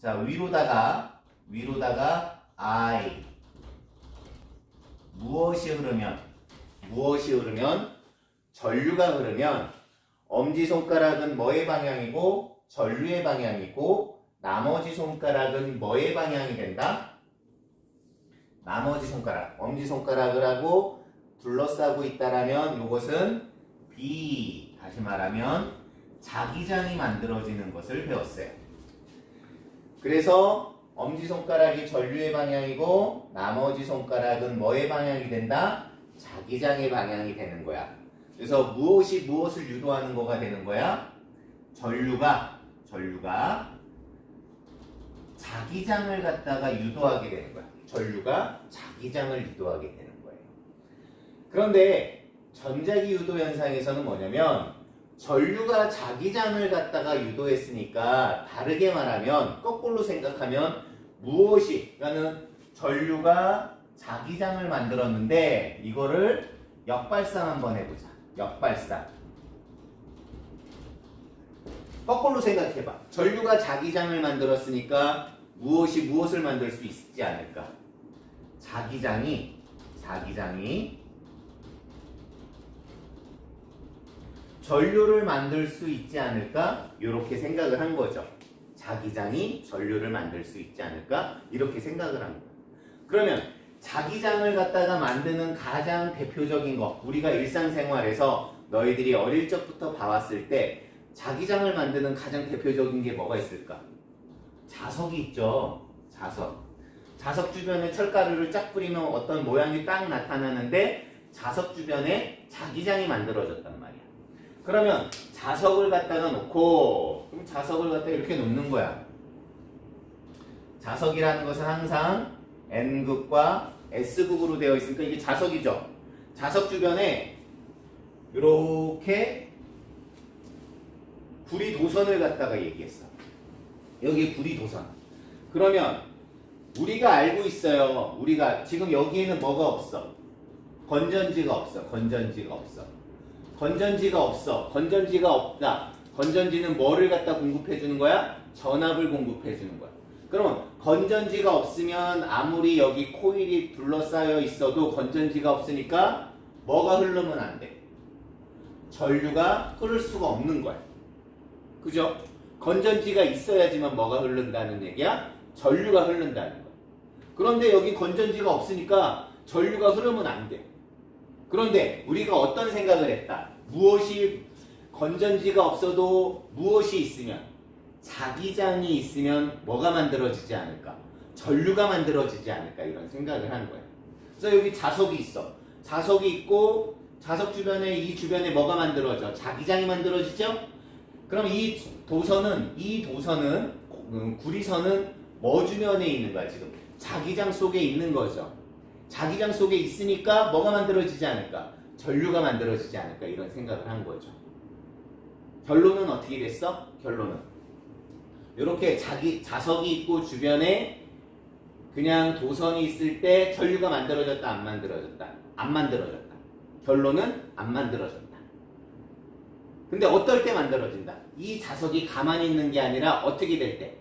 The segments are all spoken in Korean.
자, 위로다가 I. 무엇이 흐르면 전류가 흐르면 엄지손가락은 뭐의 방향이고 전류의 방향이고 나머지 손가락은 뭐의 방향이 된다? 나머지 손가락, 엄지손가락을 하고 둘러싸고 있다라면 이것은 B. 다시 말하면 자기장이 만들어지는 것을 배웠어요. 그래서 엄지손가락이 전류의 방향이고 나머지 손가락은 뭐의 방향이 된다? 자기장의 방향이 되는 거야. 그래서 무엇이 무엇을 유도하는 거가 되는 거야? 전류가 자기장을 갖다가 유도하게 되는 거야. 전류가 자기장을 유도하게 되는 거예요. 그런데 전자기 유도 현상에서는 뭐냐면 전류가 자기장을 갖다가 유도했으니까 다르게 말하면 거꾸로 생각하면 그러니까는 전류가 자기장을 만들었는데 이거를 역발상 한번 해보자. 역발상. 거꾸로 생각해봐. 전류가 자기장을 만들었으니까 무엇이 무엇을 만들 수 있지 않을까? 자기장이 전류를 만들 수 있지 않을까? 이렇게 생각을 한 거죠. 자기장이 전류를 만들 수 있지 않을까? 이렇게 생각을 한 거예요. 그러면 자기장을 갖다가 만드는 가장 대표적인 거, 우리가 일상생활에서 너희들이 어릴 적부터 봐왔을 때 자기장을 만드는 가장 대표적인 게 뭐가 있을까? 자석이 있죠. 자석 주변에 철가루를 쫙 뿌리면 어떤 모양이 딱 나타나는데 자석 주변에 자기장이 만들어졌단 말이야. 그러면 자석을 갖다가 놓고 그럼 자석을 갖다가 이렇게 놓는 거야. 자석이라는 것은 항상 N극과 S극으로 되어 있으니까 이게 자석이죠. 자석 주변에 이렇게 구리도선을 갖다가 얘기했어. 여기 구리도선. 그러면 우리가 알고 있어요. 우리가 지금 여기에는 뭐가 없어? 건전지가 없어. 건전지가 없다. 건전지는 뭐를 갖다 공급해 주는 거야? 전압을 공급해 주는 거야. 그러면 건전지가 없으면 아무리 여기 코일이 둘러싸여 있어도 건전지가 없으니까 뭐가 흐르면 안 돼? 전류가 흐를 수가 없는 거야. 그죠? 건전지가 있어야지만 뭐가 흐른다는 얘기야? 전류가 흐른다는 거야. 그런데 여기 건전지가 없으니까 전류가 흐르면 안 돼. 그런데 우리가 어떤 생각을 했다? 건전지가 없어도 무엇이 있으면, 자기장이 있으면 뭐가 만들어지지 않을까? 전류가 만들어지지 않을까? 이런 생각을 한 거야. 그래서 여기 자석이 있어. 자석이 있고 자석 주변에 이 주변에 뭐가 만들어져? 자기장이 만들어지죠? 그럼 이 도선은 구리선은 뭐 주변에 있는 거야 지금? 자기장 속에 있는 거죠. 자기장 속에 있으니까 뭐가 만들어지지 않을까? 전류가 만들어지지 않을까? 이런 생각을 한 거죠. 결론은 어떻게 됐어? 결론은 이렇게 자석이 있고 주변에 그냥 도선이 있을 때 전류가 만들어졌다 안 만들어졌다? 안 만들어졌다. 결론은 안 만들어졌다. 근데 어떨 때 만들어진다? 이 자석이 가만히 있는 게 아니라 어떻게 될 때?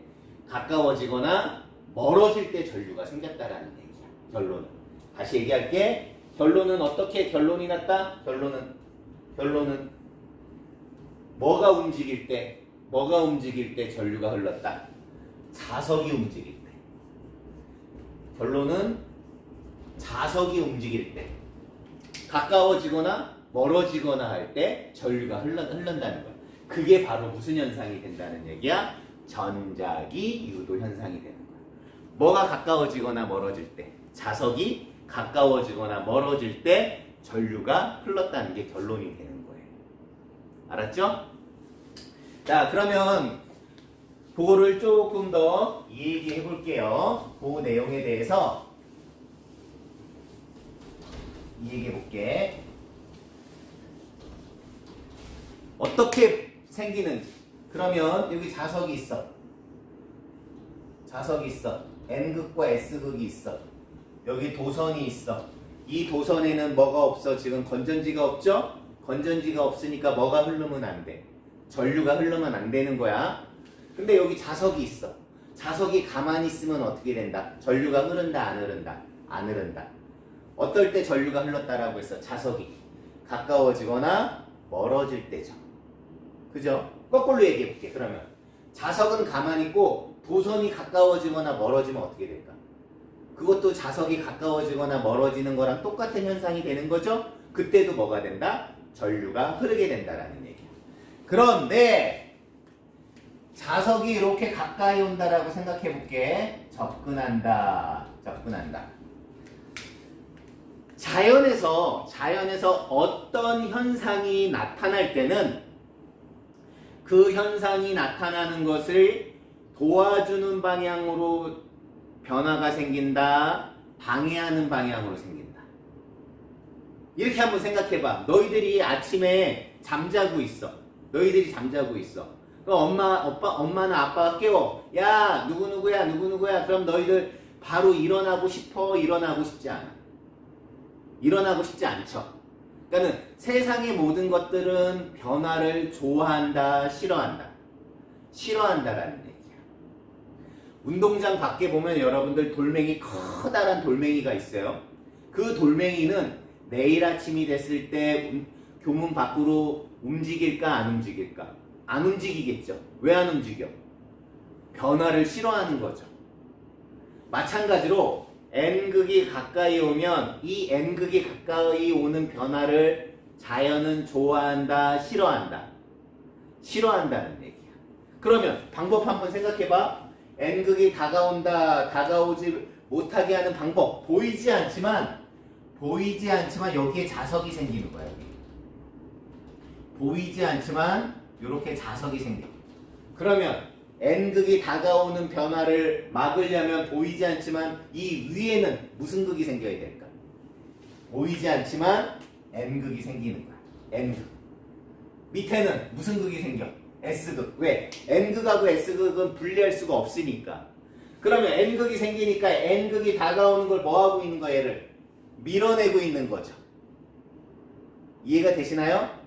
가까워지거나 멀어질 때 전류가 생겼다라는 얘기야. 결론은. 다시 얘기할게. 결론은 어떻게 결론이 났다? 결론은 뭐가 움직일 때 전류가 흘렀다? 자석이 움직일 때. 결론은 자석이 움직일 때. 가까워지거나 멀어지거나 할 때 전류가 흐른다는 거야. 그게 바로 무슨 현상이 된다는 얘기야? 전자기 유도 현상이 되는 거야. 뭐가 가까워지거나 멀어질 때? 자석이 가까워지거나 멀어질 때 전류가 흘렀다는 게 결론이 되는 거예요. 알았죠? 자, 그러면 그거를 조금 더 얘기해 볼게요. 그 내용에 대해서 얘기해 볼게. 어떻게 생기는지. 그러면 여기 자석이 있어. N극과 S극이 있어. 여기 도선이 있어. 이 도선에는 뭐가 없어? 지금 건전지가 없죠? 건전지가 없으니까 뭐가 흐르면 안 돼? 전류가 흐르면 안 되는 거야. 근데 여기 자석이 있어. 자석이 가만히 있으면 어떻게 된다? 전류가 흐른다, 안 흐른다? 안 흐른다. 어떨 때 전류가 흘렀다라고 했어? 자석이 가까워지거나 멀어질 때죠. 그죠? 거꾸로 얘기해 볼게. 그러면 자석은 가만히 있고 도선이 가까워지거나 멀어지면 어떻게 될까? 그것도 자석이 가까워지거나 멀어지는 거랑 똑같은 현상이 되는 거죠? 그때도 뭐가 된다? 전류가 흐르게 된다라는 얘기야. 그런데 자석이 이렇게 가까이 온다라고 생각해 볼게. 접근한다. 접근한다. 자연에서 어떤 현상이 나타날 때는 그 현상이 나타나는 것을 도와주는 방향으로 변화가 생긴다, 방해하는 방향으로 생긴다. 이렇게 한번 생각해봐. 너희들이 아침에 잠자고 있어. 너희들이 잠자고 있어. 그럼 엄마나 아빠가 깨워. 야, 누구누구야, 누구누구야. 그럼 너희들 바로 일어나고 싶어? 일어나고 싶지 않아? 일어나고 싶지 않죠. 그러니까 세상의 모든 것들은 변화를 좋아한다, 싫어한다. 싫어한다라는 얘기야. 운동장 밖에 보면 여러분들 돌멩이, 커다란 돌멩이가 있어요. 그 돌멩이는 내일 아침이 됐을 때 교문 밖으로 움직일까, 안 움직일까? 안 움직이겠죠. 왜 안 움직여? 변화를 싫어하는 거죠. 마찬가지로 N극이 가까이 오면 이 N극이 가까이 오는 변화를 자연은 좋아한다, 싫어한다? 싫어한다는 얘기야. 그러면 방법 한번 생각해봐. N극이 다가오지 못하게 하는 방법. 보이지 않지만 여기에 자석이 생기는 거야. 여기. 보이지 않지만 이렇게 자석이 생겨. 그러면 N극이 다가오는 변화를 막으려면 보이지 않지만 이 위에는 무슨 극이 생겨야 될까? 보이지 않지만 N극이 생기는 거야. N극. 밑에는 무슨 극이 생겨? S극. 왜? N극하고 S극은 분리할 수가 없으니까. 그러면 N극이 생기니까 N극이 다가오는 걸 뭐 하고 있는 거야? 얘를 밀어내고 있는 거죠. 이해가 되시나요?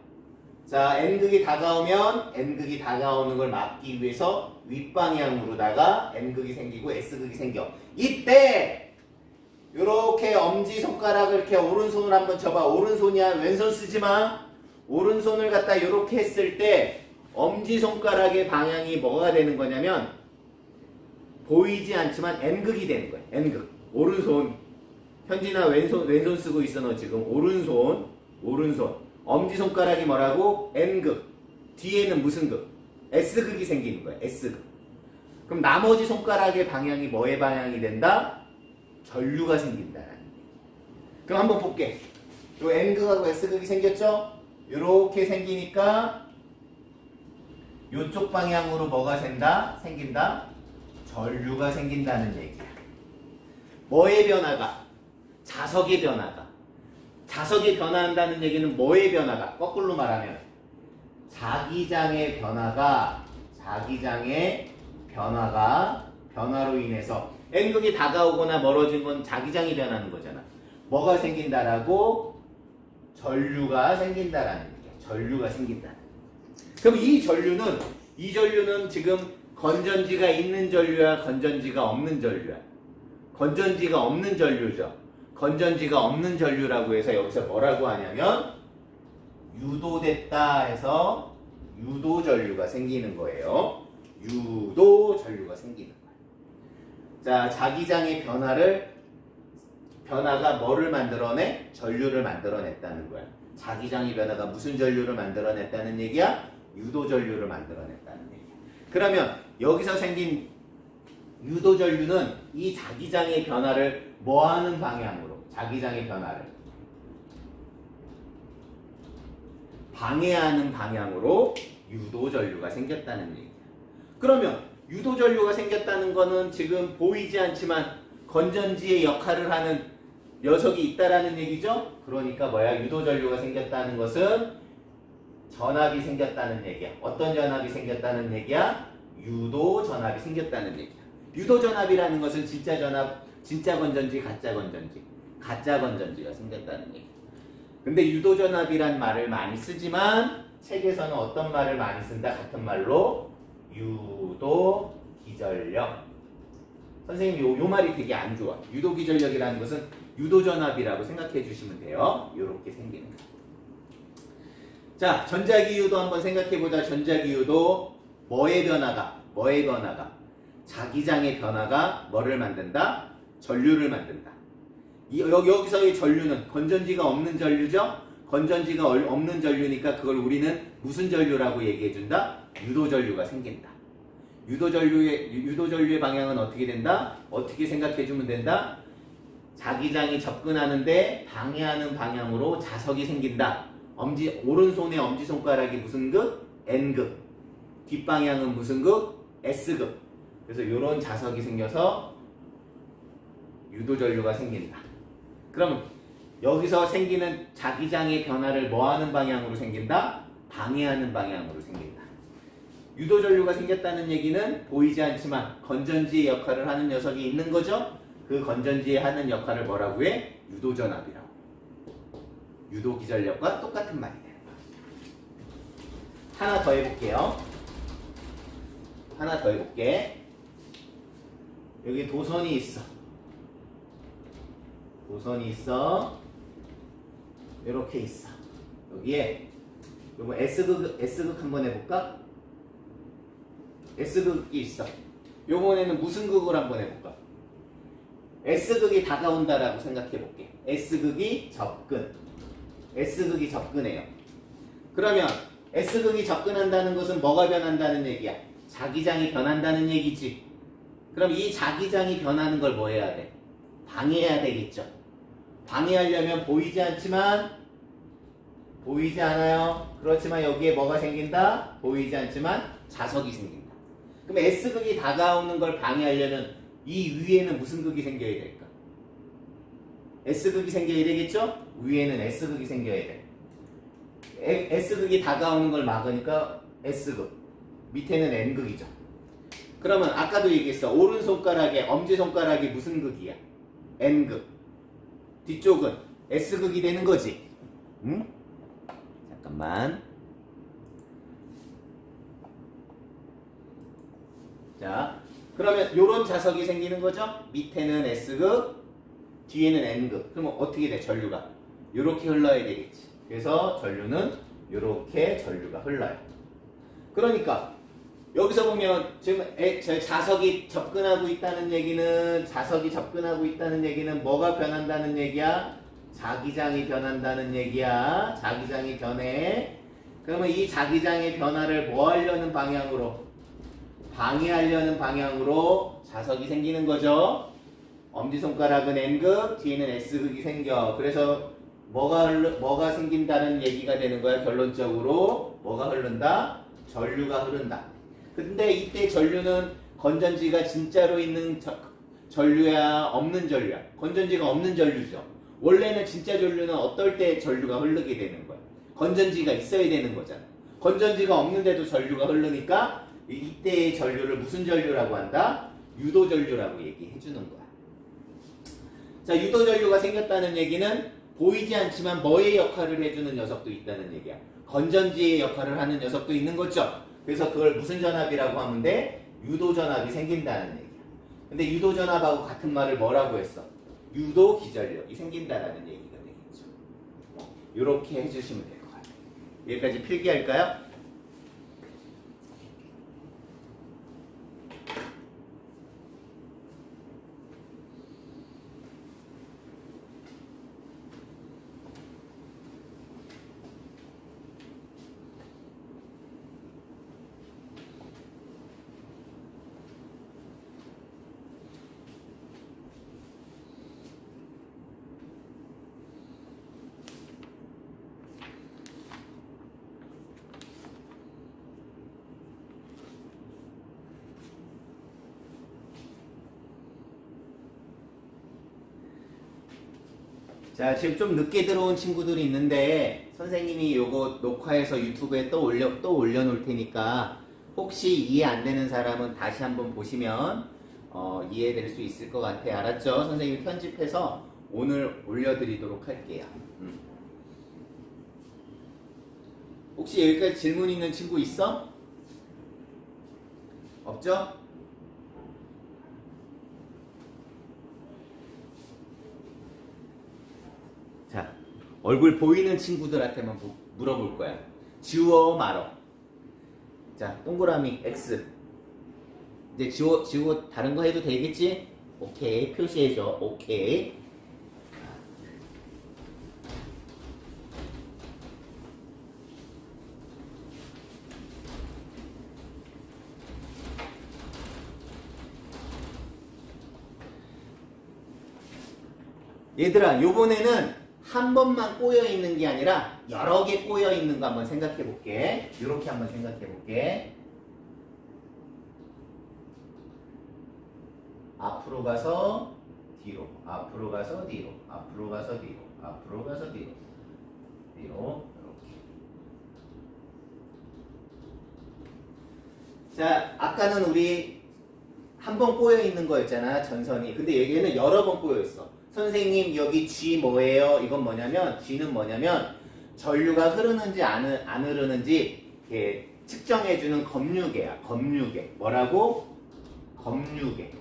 자, N극이 다가오면 N극이 다가오는 걸 막기 위해서 윗방향으로다가 N극이 생기고 S극이 생겨. 이때 이렇게 엄지손가락을 이렇게 오른손을 한번 쳐봐. 오른손이야. 왼손 쓰지 마. 오른손을 갖다 이렇게 했을 때 엄지손가락의 방향이 뭐가 되는 거냐면 보이지 않지만 N극이 되는 거야. N극. 오른손. 현진아 왼손 쓰고 있어. 너 지금 오른손. 엄지손가락이 뭐라고? N극. 뒤에는 무슨 극? S극이 생기는 거야. S극. 그럼 나머지 손가락의 방향이 뭐의 방향이 된다? 전류가 생긴다. 그럼 한번 볼게. 요 N극하고 S극이 생겼죠? 요렇게 생기니까 요쪽 방향으로 뭐가 생긴다? 전류가 생긴다는 얘기야. 뭐의 변화가? 자석의 변화가. 자석이 변화한다는 얘기는 뭐의 변화가? 거꾸로 말하면 자기장의 변화로 인해서 N극이 다가오거나 멀어진 건 자기장이 변하는 거잖아. 뭐가 생긴다라고? 전류가 생긴다라는 얘기야. 전류가 생긴다. 그럼 이 전류는 지금 건전지가 있는 전류야, 건전지가 없는 전류야? 건전지가 없는 전류죠. 건전지가 없는 전류라고 해서 여기서 뭐라고 하냐면 유도됐다 해서 유도전류가 생기는 거예요. 유도전류가 생기는 거예요. 자, 자기장의 변화가 뭐를 만들어내? 전류를 만들어냈다는 거야. 자기장의 변화가 무슨 전류를 만들어냈다는 얘기야? 유도전류를 만들어냈다는 얘기야. 그러면 여기서 생긴 유도전류는 이 자기장의 변화를 뭐하는 방향으로? 자기장의 변화를 방해하는 방향으로 유도전류가 생겼다는 얘기야. 그러면 유도전류가 생겼다는 거는 지금 보이지 않지만 건전지의 역할을 하는 녀석이 있다라는 얘기죠? 그러니까 뭐야? 유도전류가 생겼다는 것은 전압이 생겼다는 얘기야. 어떤 전압이 생겼다는 얘기야? 유도전압이 생겼다는 얘기야. 유도전압이라는 것은 진짜 전압, 진짜 건전지, 가짜 건전지. 가짜 건전지가 생겼다는 얘기야. 근데 유도전압이란 말을 많이 쓰지만 책에서는 어떤 말을 많이 쓴다? 같은 말로 유도기전력. 선생님 요 말이 되게 안 좋아. 유도기전력이라는 것은 유도전압이라고 생각해 주시면 돼요. 요렇게 생기는 거. 자, 전자기유도 한번 생각해 보자. 전자기유도 뭐의 변화가 자기장의 변화가 뭐를 만든다? 전류를 만든다. 여기서의 전류는 건전지가 없는 전류죠? 건전지가 없는 전류니까 그걸 우리는 무슨 전류라고 얘기해 준다? 유도전류가 생긴다. 유도전류의 방향은 어떻게 된다? 어떻게 생각해 주면 된다? 자기장이 접근하는데 방해하는 방향으로 자석이 생긴다. 오른손의 엄지손가락이 무슨 극? N극. 뒷방향은 무슨 극? S극. 그래서 이런 자석이 생겨서 유도전류가 생긴다. 그럼 여기서 생기는 자기장의 변화를 뭐하는 방향으로 생긴다? 방해하는 방향으로 생긴다. 유도전류가 생겼다는 얘기는 보이지 않지만 건전지의 역할을 하는 녀석이 있는 거죠? 그 건전지에 하는 역할을 뭐라고 해? 유도전압이라고. 유도기전력과 똑같은 말이 되는 거야. 하나 더 해볼게요. 하나 더 해볼게. 여기 도선이 있어. 도선이 있어. 이렇게 있어. 여기에 요거 S극 한번 해볼까? S극이 있어. 요번에는 무슨 극을 한번 해볼까? S극이 다가온다라고 생각해볼게. S극이 접근. S극이 접근해요. 그러면 S극이 접근한다는 것은 뭐가 변한다는 얘기야? 자기장이 변한다는 얘기지. 그럼 이 자기장이 변하는 걸 뭐 해야 돼? 방해해야 되겠죠. 방해하려면 보이지 않지만 보이지 않아요. 그렇지만 여기에 뭐가 생긴다? 보이지 않지만 자석이 생긴다. 그럼 S극이 다가오는 걸 방해하려면 이 위에는 무슨 극이 생겨야 될까? S극이 생겨야 되겠죠? 위에는 S극이 생겨야 돼. S극이 다가오는 걸 막으니까 S극. 밑에는 N극이죠. 그러면 아까도 얘기했어. 오른손가락에 엄지손가락이 무슨 극이야? N극. 뒤쪽은 S극이 되는 거지. 응? 잠깐만. 자, 그러면 요런 자석이 생기는 거죠? 밑에는 S극, 뒤에는 N극. 그러면 어떻게 돼? 전류가 요렇게 흘러야 되겠지. 그래서 전류는 요렇게 전류가 흘러요. 그러니까 여기서 보면 지금 자석이 접근하고 있다는 얘기는 뭐가 변한다는 얘기야? 자기장이 변한다는 얘기야. 자기장이 변해. 그러면 이 자기장의 변화를 뭐 하려는 방향으로? 방해하려는 방향으로 자석이 생기는 거죠. 엄지손가락은 N극, 뒤에는 S극이 생겨. 그래서 뭐가 생긴다는 얘기가 되는 거야. 결론적으로 뭐가 흐른다? 전류가 흐른다. 근데 이때 전류는 건전지가 진짜로 있는 전류야? 없는 전류야? 건전지가 없는 전류죠. 원래는 진짜 전류는 어떨 때 전류가 흐르게 되는 거야? 건전지가 있어야 되는 거잖아. 건전지가 없는데도 전류가 흐르니까 이때의 전류를 무슨 전류라고 한다? 유도전류라고 얘기해 주는 거야. 자, 유도전류가 생겼다는 얘기는 보이지 않지만 뭐의 역할을 해주는 녀석도 있다는 얘기야. 건전지의 역할을 하는 녀석도 있는 거죠. 그래서 그걸 무슨 전압이라고 하면 돼? 유도전압이 생긴다는 얘기야. 근데 유도전압하고 같은 말을 뭐라고 했어? 유도기전력이 생긴다라는 얘기가 되겠죠. 이렇게 해주시면 될 것 같아요. 여기까지 필기할까요? 자, 지금 좀 늦게 들어온 친구들이 있는데 선생님이 요거 녹화해서 유튜브에 또 올려놓을 테니까 혹시 이해 안 되는 사람은 다시 한번 보시면 이해될 수 있을 것 같아. 알았죠? 선생님이 편집해서 오늘 올려드리도록 할게요. 혹시 여기까지 질문 있는 친구 있어? 없죠? 얼굴 보이는 친구들한테만 물어볼 거야. 지워 말어. 자, 동그라미 X. 이제 지우고 다른 거 해도 되겠지? 오케이. 표시해줘. 오케이. 얘들아, 요번에는 한 번만 꼬여 있는 게 아니라 여러 개 꼬여 있는 거 한번 생각해 볼게. 이렇게 한번 생각해 볼게. 앞으로 가서 뒤로, 앞으로 가서 뒤로, 앞으로 가서 뒤로, 앞으로 가서 뒤로, 뒤로, 이렇게. 자, 아까는 우리 한 번 꼬여 있는 거였잖아, 전선이. 근데 얘는 여러 번 꼬여 있어. 선생님, 여기 G 뭐예요? 이건 뭐냐면, G는 뭐냐면 전류가 흐르는지 안 흐르는지 이렇게 측정해주는 검유계야. 검유계. 뭐라고? 검유계.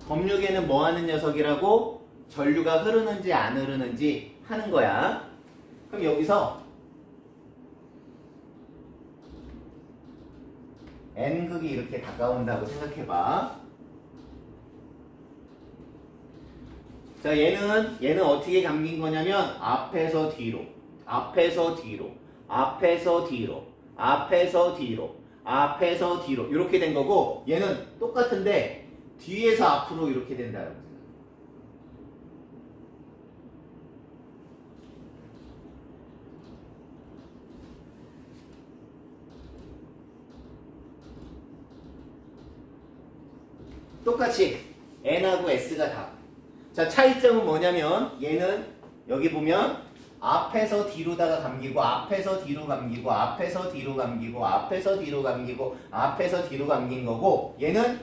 검유계는 뭐 하는 녀석이라고? 전류가 흐르는지 안 흐르는지 하는 거야. 그럼 여기서 N극이 이렇게 다가온다고 생각해봐. 자, 얘는 어떻게 감긴 거냐면 앞에서 뒤로, 앞에서 뒤로, 앞에서 뒤로, 앞에서 뒤로, 앞에서 뒤로 이렇게 된 거고, 얘는 똑같은데 뒤에서 앞으로 이렇게 된다고 생각해. 똑같이 N하고 S가 다. 자, 차이점은 뭐냐면 얘는 여기 보면 앞에서 뒤로다가 감기고, 앞에서 뒤로 감기고, 앞에서 뒤로 감기고, 앞에서 뒤로 감기고, 앞에서 뒤로 감긴 거고, 얘는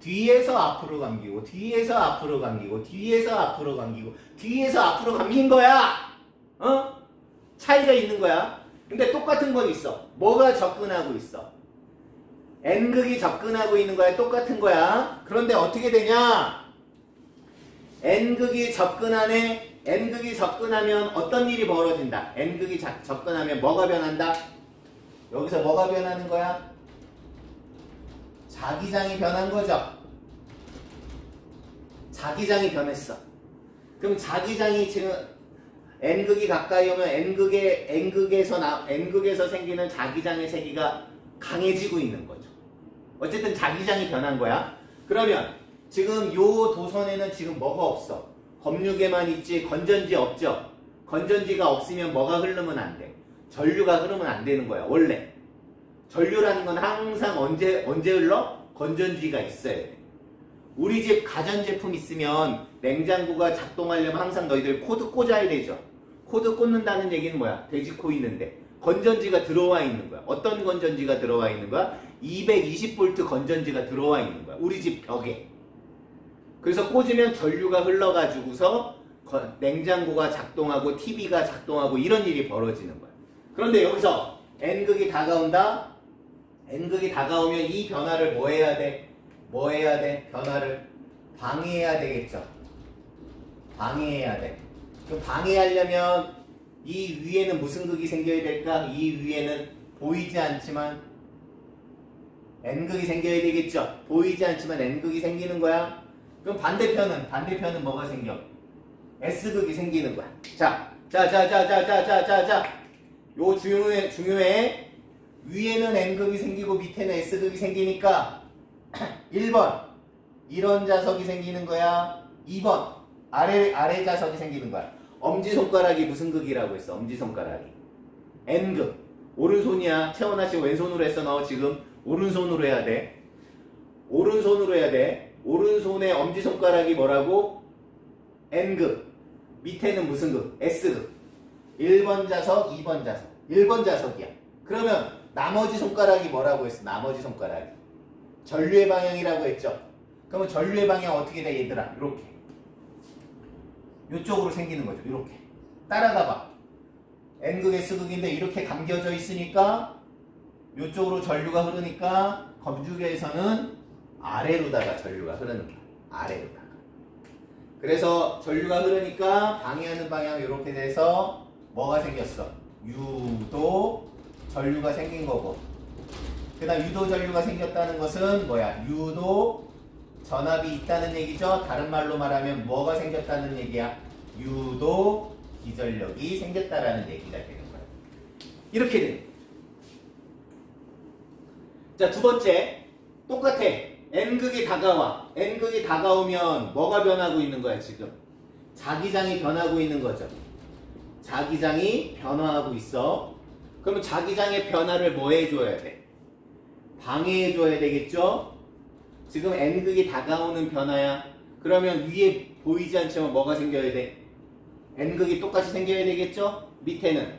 뒤에서 앞으로 감기고, 뒤에서 앞으로 감기고, 뒤에서 앞으로 감기고, 뒤에서 앞으로 감긴 거야. 어? 차이가 있는 거야. 근데 똑같은 건 있어. 뭐가 접근하고 있어? N극이 접근하고 있는 거야. 똑같은 거야. 그런데 어떻게 되냐? N극이 접근하네. N극이 접근하면 어떤 일이 벌어진다? N극이 접근하면 뭐가 변한다? 여기서 뭐가 변하는 거야? 자기장이 변한 거죠. 자기장이 변했어. 그럼 자기장이 지금 N극이 가까이 오면 N극에서 생기는 자기장의 세기가 강해지고 있는 거죠. 어쨌든 자기장이 변한 거야. 그러면 지금 요 도선에는 지금 뭐가 없어? 검유계만 있지 건전지 없죠? 건전지가 없으면 뭐가 흐르면 안 돼? 전류가 흐르면 안 되는 거야. 원래 전류라는 건 항상 언제 흘러? 건전지가 있어야 돼. 우리 집 가전제품 있으면 냉장고가 작동하려면 항상 너희들 코드 꽂아야 되죠. 코드 꽂는다는 얘기는 뭐야? 돼지코 있는데 건전지가 들어와 있는 거야. 어떤 건전지가 들어와 있는 거야? 220V 건전지가 들어와 있는 거야. 우리 집 벽에. 그래서 꽂으면 전류가 흘러가지고서 냉장고가 작동하고 TV가 작동하고 이런 일이 벌어지는 거야. 그런데 여기서 N극이 다가온다? N극이 다가오면 이 변화를 뭐 해야 돼? 뭐 해야 돼? 변화를 방해해야 되겠죠. 방해해야 돼. 그럼 방해하려면 이 위에는 무슨 극이 생겨야 될까? 이 위에는 보이지 않지만 N극이 생겨야 되겠죠. 보이지 않지만 N극이 생기는 거야. 그럼 반대편은 뭐가 생겨? S극이 생기는 거야. 자. 요 중요해. 위에는 N극이 생기고 밑에는 S극이 생기니까 1번 이런 자석이 생기는 거야. 2번 아래 자석이 생기는 거야. 엄지손가락이 무슨 극이라고 했어? 엄지손가락이 N극. 오른손이야. 태어나 지금 왼손으로 했어. 너 지금 오른손으로 해야 돼. 오른손으로 해야 돼. 오른손의 엄지손가락이 뭐라고? N극. 밑에는 무슨 극? S극. 1번 자석, 2번 자석. 1번 자석이야. 그러면 나머지 손가락이 뭐라고 했어? 나머지 손가락이 전류의 방향이라고 했죠. 그러면 전류의 방향 어떻게 돼 얘들아? 이렇게 이쪽으로 생기는 거죠. 이렇게 따라가 봐. N극, S극인데 이렇게 감겨져 있으니까 이쪽으로 전류가 흐르니까 검유계에서는 아래로다가 전류가 흐르는 거야. 아래로다가. 그래서 전류가 흐르니까 방해하는 방향 이렇게 돼서 뭐가 생겼어? 유도 전류가 생긴 거고, 그 다음 유도 전류가 생겼다는 것은 뭐야? 유도 전압이 있다는 얘기죠. 다른 말로 말하면 뭐가 생겼다는 얘기야? 유도 기전력이 생겼다라는 얘기가 되는 거야. 이렇게 되는 거야. 자, 두 번째 똑같아. N극이 다가와. N극이 다가오면 뭐가 변하고 있는 거야 지금? 자기장이 변하고 있는 거죠. 자기장이 변화하고 있어. 그러면 자기장의 변화를 뭐 해줘야 돼? 방해해줘야 되겠죠? 지금 N극이 다가오는 변화야. 그러면 위에 보이지 않지만 뭐가 생겨야 돼? N극이 똑같이 생겨야 되겠죠? 밑에는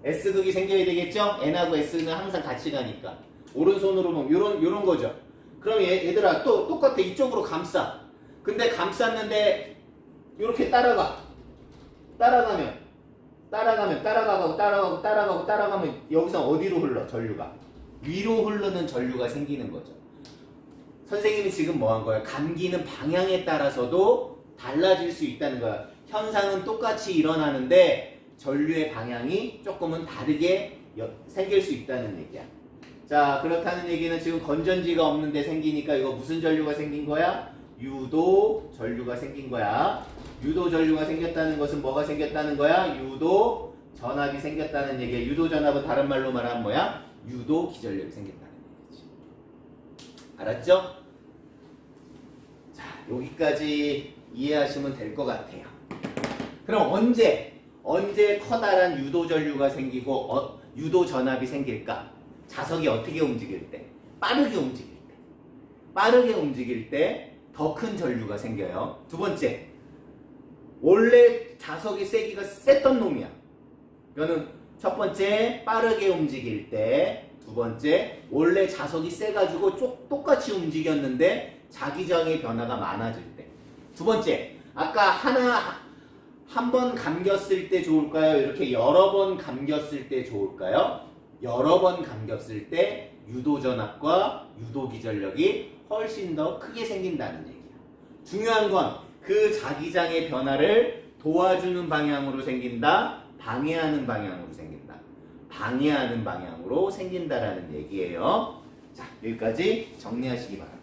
S극이 생겨야 되겠죠? N하고 S는 항상 같이 가니까. 오른손으로 보면 요런 거죠. 그럼 얘들아 또 똑같아. 이쪽으로 감싸. 근데 감쌌는데 이렇게 따라가면 여기서 어디로 흘러? 전류가 위로 흐르는 전류가 생기는 거죠. 선생님이 지금 뭐 한 거야? 감기는 방향에 따라서도 달라질 수 있다는 거야. 현상은 똑같이 일어나는데 전류의 방향이 조금은 다르게 생길 수 있다는 얘기야. 자, 그렇다는 얘기는 지금 건전지가 없는데 생기니까 이거 무슨 전류가 생긴 거야? 유도 전류가 생긴 거야. 유도 전류가 생겼다는 것은 뭐가 생겼다는 거야? 유도 전압이 생겼다는 얘기야. 유도 전압은 다른 말로 말하면 뭐야? 유도 기전력이 생겼다는 얘기지. 알았죠? 자, 여기까지 이해하시면 될 것 같아요. 그럼 언제 커다란 유도 전류가 생기고 유도 전압이 생길까? 자석이 어떻게 움직일 때? 빠르게 움직일 때 더 큰 전류가 생겨요. 두 번째, 원래 자석의 세기가 셌던 놈이야. 이거는 첫 번째, 빠르게 움직일 때. 두 번째, 원래 자석이 세가지고 똑같이 움직였는데 자기장의 변화가 많아질 때. 두 번째, 아까 한 번 감겼을 때 좋을까요? 이렇게 여러 번 감겼을 때 좋을까요? 여러 번 감겼을 때 유도전압과 유도기전력이 훨씬 더 크게 생긴다는 얘기야. 중요한 건 그 자기장의 변화를 도와주는 방향으로 생긴다, 방해하는 방향으로 생긴다. 방해하는 방향으로 생긴다라는 얘기예요. 자, 여기까지 정리하시기 바랍니다.